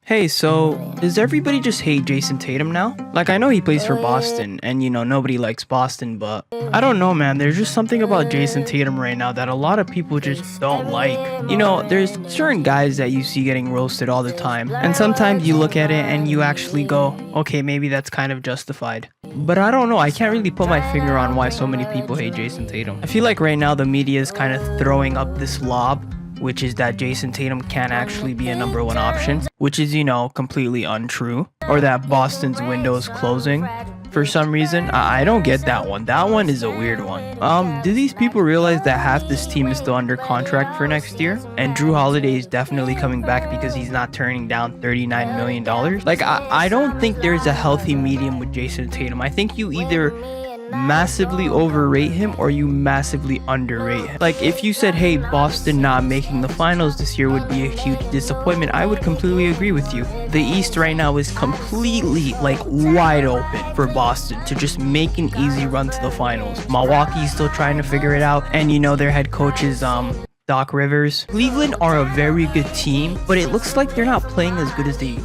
Hey, so does everybody just hate Jayson Tatum now? Like, I know he plays for Boston, and nobody likes Boston, but I don't know, man. There's just something about Jayson Tatum right now that a lot of people just don't like. There's certain guys that you see getting roasted all the time, and sometimes you look at it and you actually go, okay, maybe that's kind of justified. But I don't know. I can't really put my finger on why so many people hate Jayson Tatum. I feel like right now the media is kind of throwing up this lob, which is that Jayson Tatum can't actually be a number one option, which is, completely untrue, or that Boston's window is closing for some reason. I don't get that one. That one is a weird one. Do these people realize that half this team is still under contract for next year? And Drew Holiday is definitely coming back because he's not turning down $39 million. Like, I don't think there's a healthy medium with Jayson Tatum. I think you either massively overrate him or you massively underrate him. Like, if you said, hey, Boston not making the finals this year would be a huge disappointment, I would completely agree with you. The East right now is completely wide open for Boston to just make an easy run to the finals. Milwaukee's still trying to figure it out, and their head coach is Doc Rivers. Cleveland are a very good team, but it looks like they're not playing as good as they,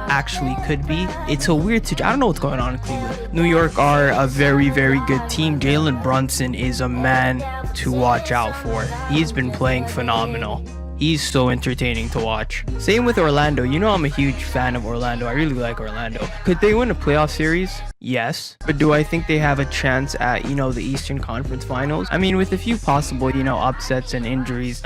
actually could be. It's a weird situation. I don't know what's going on in Cleveland. New York are a very, very good team. Jalen Brunson is a man to watch out for. He's been playing phenomenal. He's so entertaining to watch. Same with Orlando. I'm a huge fan of Orlando. I really like Orlando. Could they win a playoff series? Yes. But do I think they have a chance at, the Eastern Conference Finals? I mean, with a few possible, upsets and injuries,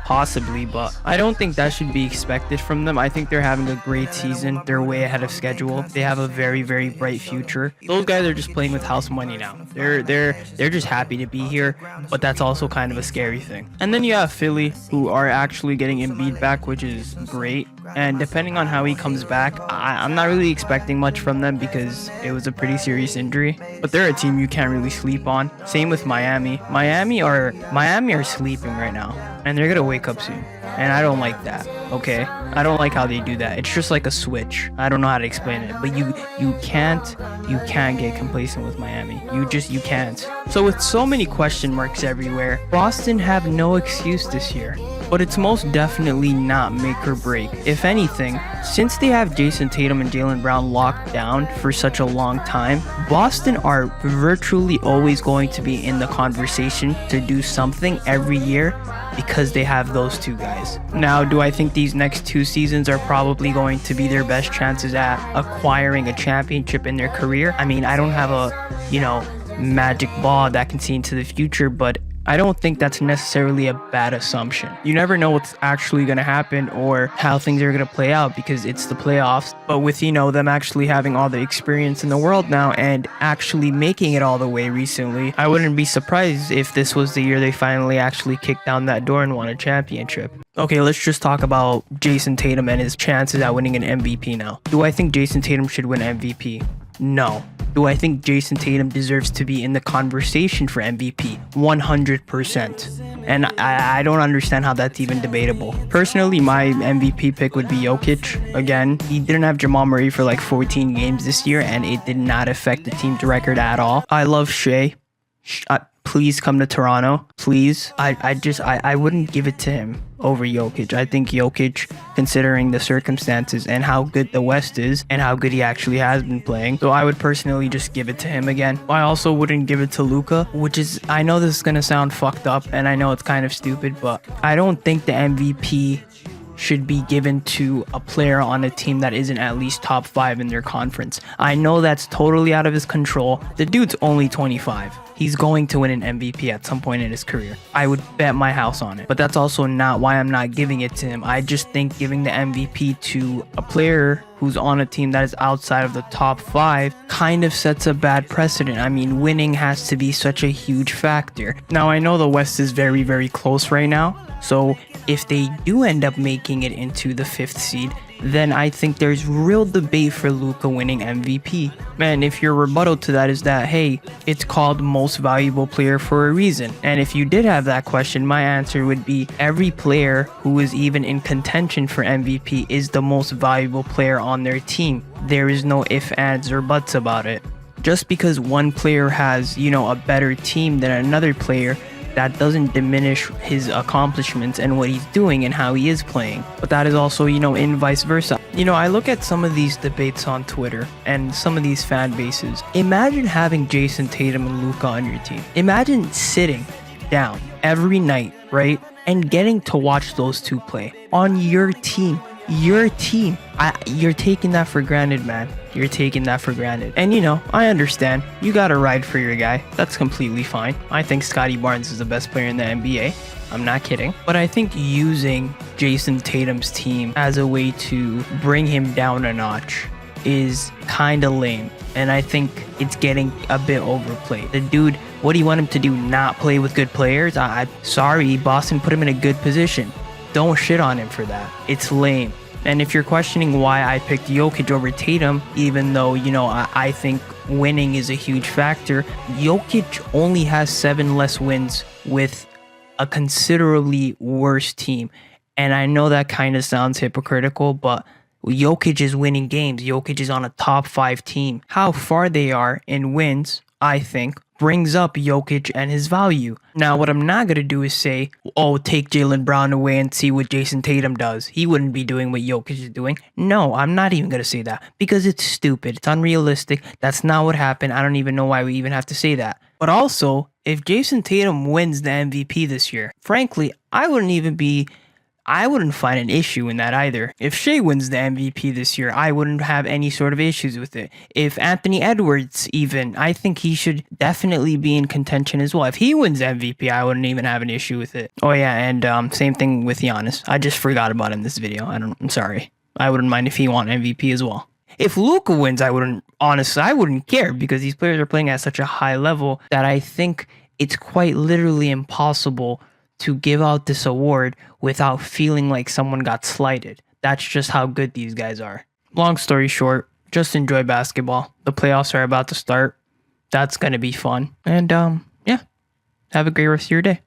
possibly, but I don't think that should be expected from them. I think they're having a great season. They're way ahead of schedule. They have a very, very bright future. Those guys are just playing with house money now. They're just happy to be here, but that's also kind of a scary thing. And then you have Philly, who are actually getting Embiid back, which is great. And depending on how he comes back, I'm not really expecting much from them because it was a pretty serious injury. But they're a team you can't really sleep on. Same with Miami. Miami are sleeping right now, and they're gonna wake up soon. And I don't like that. Okay, I don't like how they do that. It's just like a switch. I don't know how to explain it, but you can't get complacent with Miami. You can't. So with so many question marks everywhere, Boston have no excuse this year. But it's most definitely not make or break. If anything, since they have Jayson Tatum and Jaylen Brown locked down for such a long time, Boston are virtually always going to be in the conversation to do something every year because they have those two guys. Now, do I think these next 2 seasons are probably going to be their best chances at acquiring a championship in their career? I mean, I don't have a, magic ball that can see into the future, but I don't think that's necessarily a bad assumption. You never know what's actually going to happen or how things are going to play out because it's the playoffs. But with, them actually having all the experience in the world now and actually making it all the way recently, I wouldn't be surprised if this was the year they finally actually kicked down that door and won a championship. Okay, let's just talk about Jayson Tatum and his chances at winning an MVP now. Do I think Jayson Tatum should win MVP? No. Do I think Jayson Tatum deserves to be in the conversation for MVP? 100%. And I don't understand how that's even debatable. Personally, my MVP pick would be Jokic. Again, he didn't have Jamal Murray for 14 games this year, and it did not affect the team's record at all. I love Shea. Please come to Toronto. Please. I wouldn't give it to him over Jokic. I think Jokic, considering the circumstances and how good the West is and how good he actually has been playing, so I would personally just give it to him again. I also wouldn't give it to Luka, which is, I know this is going to sound fucked up and I know it's kind of stupid, but I don't think the MVP should be given to a player on a team that isn't at least top 5 in their conference. I know that's totally out of his control. The dude's only 25. He's going to win an MVP at some point in his career. I would bet my house on it. But that's also not why I'm not giving it to him. I just think giving the MVP to a player who's on a team that is outside of the top 5 kind of sets a bad precedent. I mean, winning has to be such a huge factor. Now, I know the West is very, very close right now. So if they do end up making it into the 5th seed, then I think there's real debate for Luka winning MVP. Man, if your rebuttal to that is that, hey, it's called most valuable player for a reason. And if you did have that question, my answer would be every player who is even in contention for MVP is the most valuable player on their team. There is no ifs, ands, or buts about it. Just because one player has, a better team than another player that doesn't diminish his accomplishments and what he's doing and how he is playing. But that is also, in vice versa. You know, I look at some of these debates on Twitter and some of these fan bases. Imagine having Jayson Tatum and Luka on your team. Imagine sitting down every night, right? And getting to watch those two play on your team. Your team. You're taking that for granted, man. You're taking that for granted. And you know, I understand. You gotta ride for your guy. That's completely fine. I think Scottie Barnes is the best player in the NBA. I'm not kidding. But I think using Jayson Tatum's team as a way to bring him down a notch is kind of lame. And I think it's getting a bit overplayed. The dude, what do you want him to do? Not play with good players? Sorry, Boston put him in a good position. Don't shit on him for that. It's lame. And if you're questioning why I picked Jokic over Tatum, even though, you know, I think winning is a huge factor, Jokic only has 7 less wins with a considerably worse team. And I know that kind of sounds hypocritical, but Jokic is winning games. Jokic is on a top 5 team. How far they are in wins, I think, brings up Jokic and his value. Now, what I'm not going to do is say, oh, take Jaylen Brown away and see what Jayson Tatum does. He wouldn't be doing what Jokic is doing. No, I'm not even going to say that because it's stupid. It's unrealistic. That's not what happened. I don't even know why we even have to say that. But also, if Jayson Tatum wins the MVP this year, frankly, I wouldn't find an issue in that either. If Shea wins the MVP this year, I wouldn't have any sort of issues with it. If Anthony Edwards even, I think he should definitely be in contention as well. If he wins MVP, I wouldn't even have an issue with it. Oh yeah, and same thing with Giannis. I just forgot about him in this video. I'm sorry. I wouldn't mind if he won MVP as well. If Luka wins, I wouldn't care because these players are playing at such a high level that I think it's quite literally impossible to give out this award without feeling like someone got slighted. That's just how good these guys are. Long story short, just enjoy basketball. The playoffs are about to start. That's going to be fun. And yeah, have a great rest of your day.